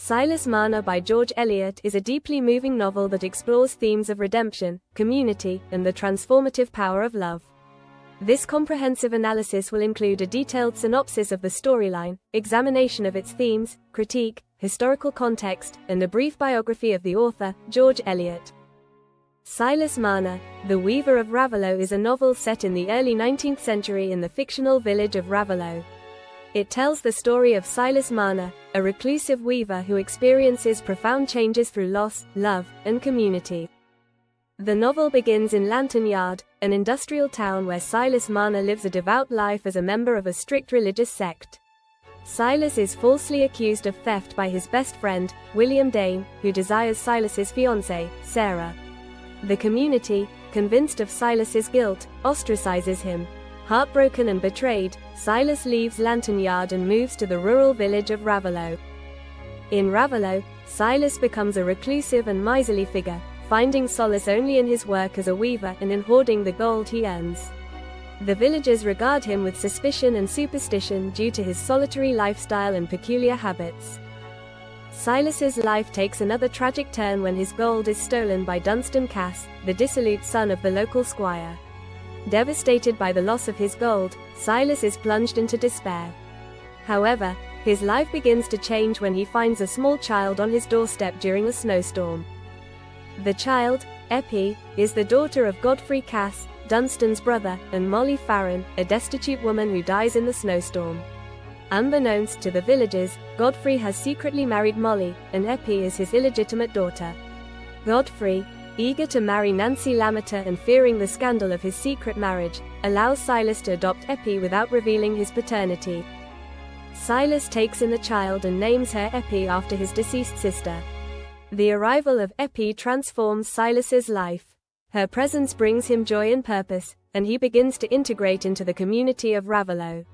Silas Marner by George Eliot is a deeply moving novel that explores themes of redemption, community, and the transformative power of love. This comprehensive analysis will include a detailed synopsis of the storyline, examination of its themes, critique, historical context, and a brief biography of the author, George Eliot. Silas Marner, The Weaver of Raveloe is a novel set in the early 19th century in the fictional village of Raveloe. It tells the story of Silas Marner, a reclusive weaver who experiences profound changes through loss, love, and community. The novel begins in Lantern Yard, an industrial town where Silas Marner lives a devout life as a member of a strict religious sect. Silas is falsely accused of theft by his best friend, William Dane, who desires Silas's fiancée, Sarah. The community, convinced of Silas's guilt, ostracizes him. Heartbroken and betrayed, Silas leaves Lantern Yard and moves to the rural village of Raveloe. In Raveloe, Silas becomes a reclusive and miserly figure, finding solace only in his work as a weaver and in hoarding the gold he earns. The villagers regard him with suspicion and superstition due to his solitary lifestyle and peculiar habits. Silas's life takes another tragic turn when his gold is stolen by Dunstan Cass, the dissolute son of the local squire. Devastated by the loss of his gold, Silas is plunged into despair. However, his life begins to change when he finds a small child on his doorstep during a snowstorm. The child, Eppie, is the daughter of Godfrey Cass, Dunstan's brother, and Molly Farron, a destitute woman who dies in the snowstorm. Unbeknownst to the villagers, Godfrey has secretly married Molly, and Eppie is his illegitimate daughter. Godfrey, eager to marry Nancy Lammerter and fearing the scandal of his secret marriage, allows Silas to adopt Eppie without revealing his paternity. Silas takes in the child and names her Eppie after his deceased sister. The arrival of Eppie transforms Silas's life. Her presence brings him joy and purpose, and he begins to integrate into the community of Raveloe.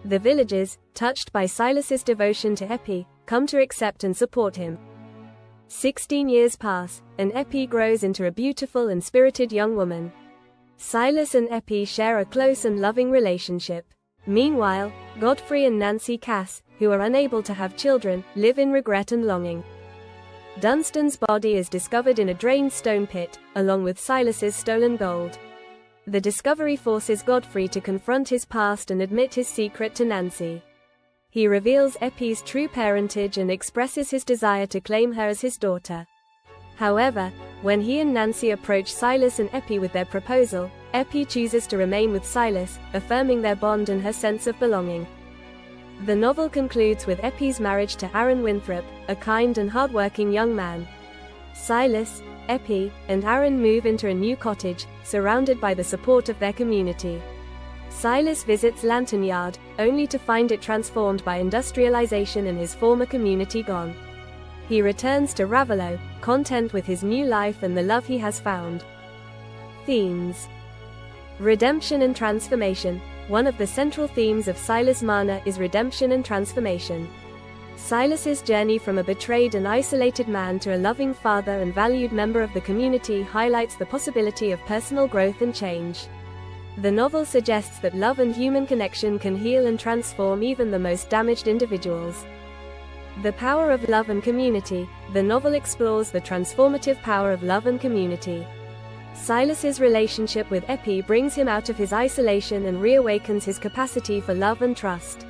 The villagers, touched by Silas's devotion to Eppie, come to accept and support him. 16 years pass, and Eppie grows into a beautiful and spirited young woman. Silas and Eppie share a close and loving relationship. Meanwhile, Godfrey and Nancy Cass, who are unable to have children, live in regret and longing. Dunstan's body is discovered in a drained stone pit, along with Silas's stolen gold. The discovery forces Godfrey to confront his past and admit his secret to Nancy. He reveals Eppie's true parentage and expresses his desire to claim her as his daughter. However, when he and Nancy approach Silas and Eppie with their proposal, Eppie chooses to remain with Silas, affirming their bond and her sense of belonging. The novel concludes with Eppie's marriage to Aaron Winthrop, a kind and hardworking young man. Silas, Eppie, and Aaron move into a new cottage, surrounded by the support of their community. Silas visits Lantern Yard, only to find it transformed by industrialization and his former community gone. He returns to Raveloe, content with his new life and the love he has found. Themes: redemption and transformation. One of the central themes of Silas Marner is redemption and transformation. Silas's journey from a betrayed and isolated man to a loving father and valued member of the community highlights the possibility of personal growth and change. The novel suggests that love and human connection can heal and transform even the most damaged individuals. The power of love and community. The novel explores the transformative power of love and community. Silas's relationship with Eppie brings him out of his isolation and reawakens his capacity for love and trust.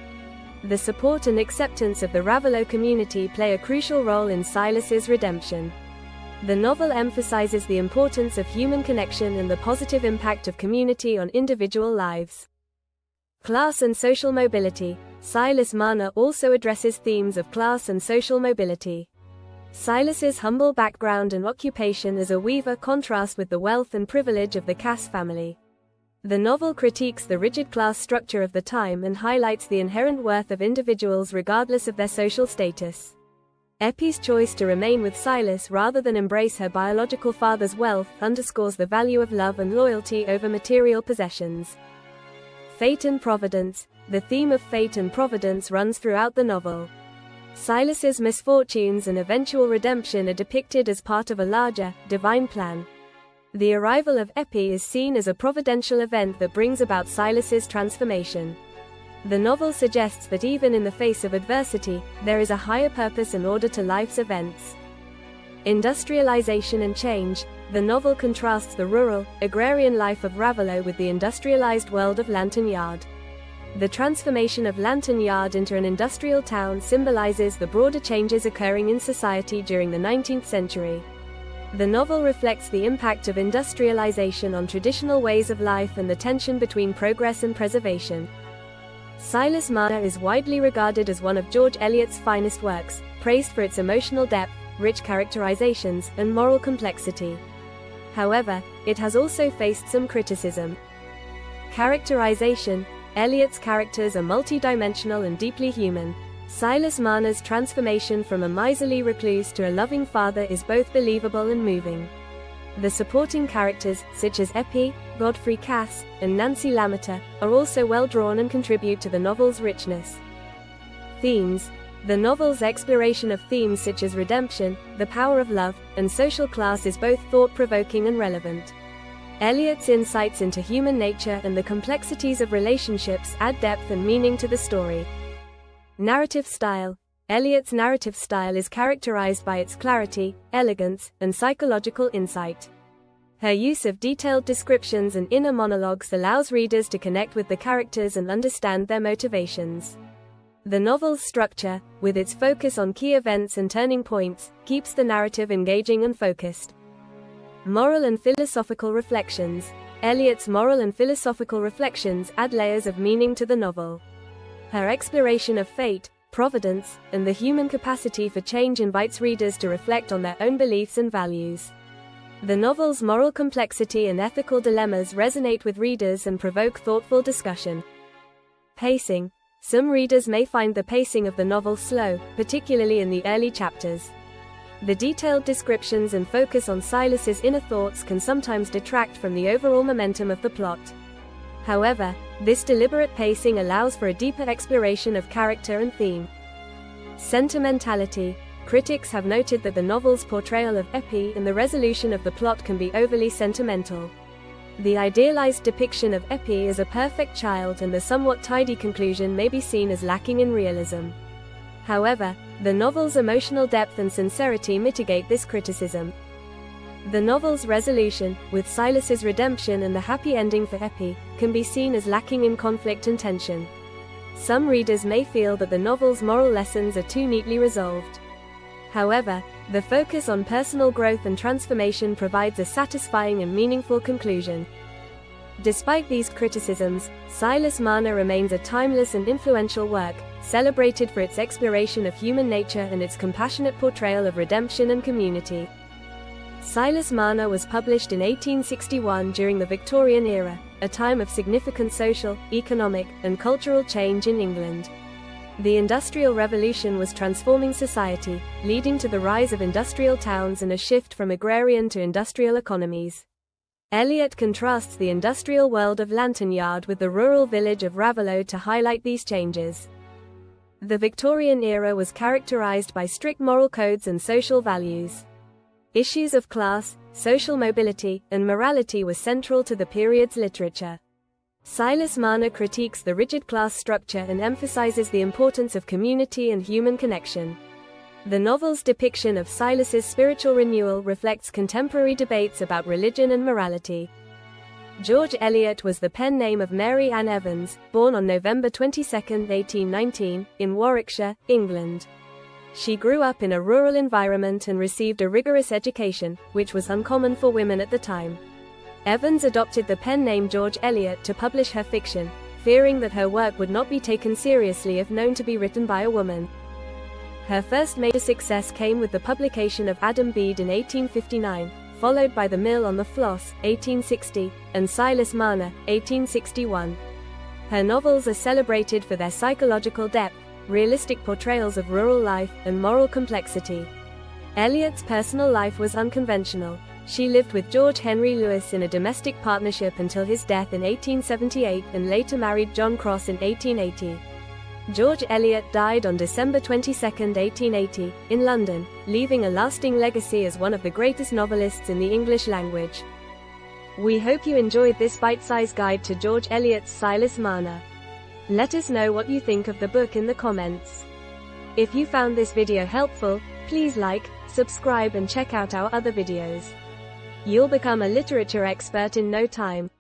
The support and acceptance of the Raveloe community play a crucial role in Silas's redemption. The novel emphasizes the importance of human connection and the positive impact of community on individual lives. Class and social mobility. Silas Marner also addresses themes of class and social mobility. Silas's humble background and occupation as a weaver contrast with the wealth and privilege of the Cass family. The novel critiques the rigid class structure of the time and highlights the inherent worth of individuals regardless of their social status. Eppie's choice to remain with Silas rather than embrace her biological father's wealth underscores the value of love and loyalty over material possessions. Fate and providence. The theme of fate and providence runs throughout the novel. Silas's misfortunes and eventual redemption are depicted as part of a larger, divine plan. The arrival of Eppie is seen as a providential event that brings about Silas's transformation. The novel suggests that even in the face of adversity, there is a higher purpose and order to life's events. Industrialization and change. The novel contrasts the rural, agrarian life of Ravelot with the industrialized world of Lantern Yard. The transformation of Lantern Yard into an industrial town symbolizes the broader changes occurring in society during the 19th century. The novel reflects the impact of industrialization on traditional ways of life and the tension between progress and preservation. Silas Marner is widely regarded as one of George Eliot's finest works, praised for its emotional depth, rich characterizations, and moral complexity. However, it has also faced some criticism. Characterization. Eliot's characters are multidimensional and deeply human. Silas Marner's transformation from a miserly recluse to a loving father is both believable and moving. The supporting characters, such as Epi, Godfrey Cass, and Nancy Lametta, are also well drawn and contribute to the novel's richness. Themes. The novel's exploration of themes such as redemption, the power of love, and social class is both thought-provoking and relevant. Eliot's insights into human nature and the complexities of relationships add depth and meaning to the story. Narrative style. Eliot's narrative style is characterized by its clarity, elegance, and psychological insight. Her use of detailed descriptions and inner monologues allows readers to connect with the characters and understand their motivations. The novel's structure, with its focus on key events and turning points, keeps the narrative engaging and focused. Moral and philosophical reflections. Eliot's moral and philosophical reflections add layers of meaning to the novel. Her exploration of fate, providence, and the human capacity for change invites readers to reflect on their own beliefs and values. The novel's moral complexity and ethical dilemmas resonate with readers and provoke thoughtful discussion. Pacing. Some readers may find the pacing of the novel slow, particularly in the early chapters. The detailed descriptions and focus on Silas's inner thoughts can sometimes detract from the overall momentum of the plot. However, this deliberate pacing allows for a deeper exploration of character and theme. Sentimentality. Critics have noted that the novel's portrayal of Epi and the resolution of the plot can be overly sentimental. The idealized depiction of Epi as a perfect child and the somewhat tidy conclusion may be seen as lacking in realism. However, the novel's emotional depth and sincerity mitigate this criticism. The novel's resolution, with Silas's redemption and the happy ending for Epi, can be seen as lacking in conflict and tension. Some readers may feel that the novel's moral lessons are too neatly resolved. However, the focus on personal growth and transformation provides a satisfying and meaningful conclusion. Despite these criticisms, Silas Marner remains a timeless and influential work, celebrated for its exploration of human nature and its compassionate portrayal of redemption and community. Silas Marner was published in 1861 during the Victorian era, a time of significant social, economic, and cultural change in England. The Industrial Revolution was transforming society, leading to the rise of industrial towns and a shift from agrarian to industrial economies. Eliot contrasts the industrial world of Lantern Yard with the rural village of Ravelot to highlight these changes. The Victorian era was characterized by strict moral codes and social values. Issues of class, social mobility, and morality were central to the period's literature. Silas Marner critiques the rigid class structure and emphasizes the importance of community and human connection. The novel's depiction of Silas's spiritual renewal reflects contemporary debates about religion and morality. George Eliot was the pen name of Mary Ann Evans, born on November 22, 1819, in Warwickshire, England. She grew up in a rural environment and received a rigorous education, which was uncommon for women at the time. Evans adopted the pen name George Eliot to publish her fiction, fearing that her work would not be taken seriously if known to be written by a woman. Her first major success came with the publication of Adam Bede in 1859, followed by The Mill on the Floss, 1860, and Silas Marner, 1861. Her novels are celebrated for their psychological depth, realistic portrayals of rural life, and moral complexity. Eliot's personal life was unconventional. She lived with George Henry Lewis in a domestic partnership until his death in 1878 and later married John Cross in 1880. George Eliot died on December 22, 1880, in London, leaving a lasting legacy as one of the greatest novelists in the English language. We hope you enjoyed this bite-sized guide to George Eliot's Silas Marner. Let us know what you think of the book in the comments. If you found this video helpful, please like, subscribe and check out our other videos. You'll become a literature expert in no time.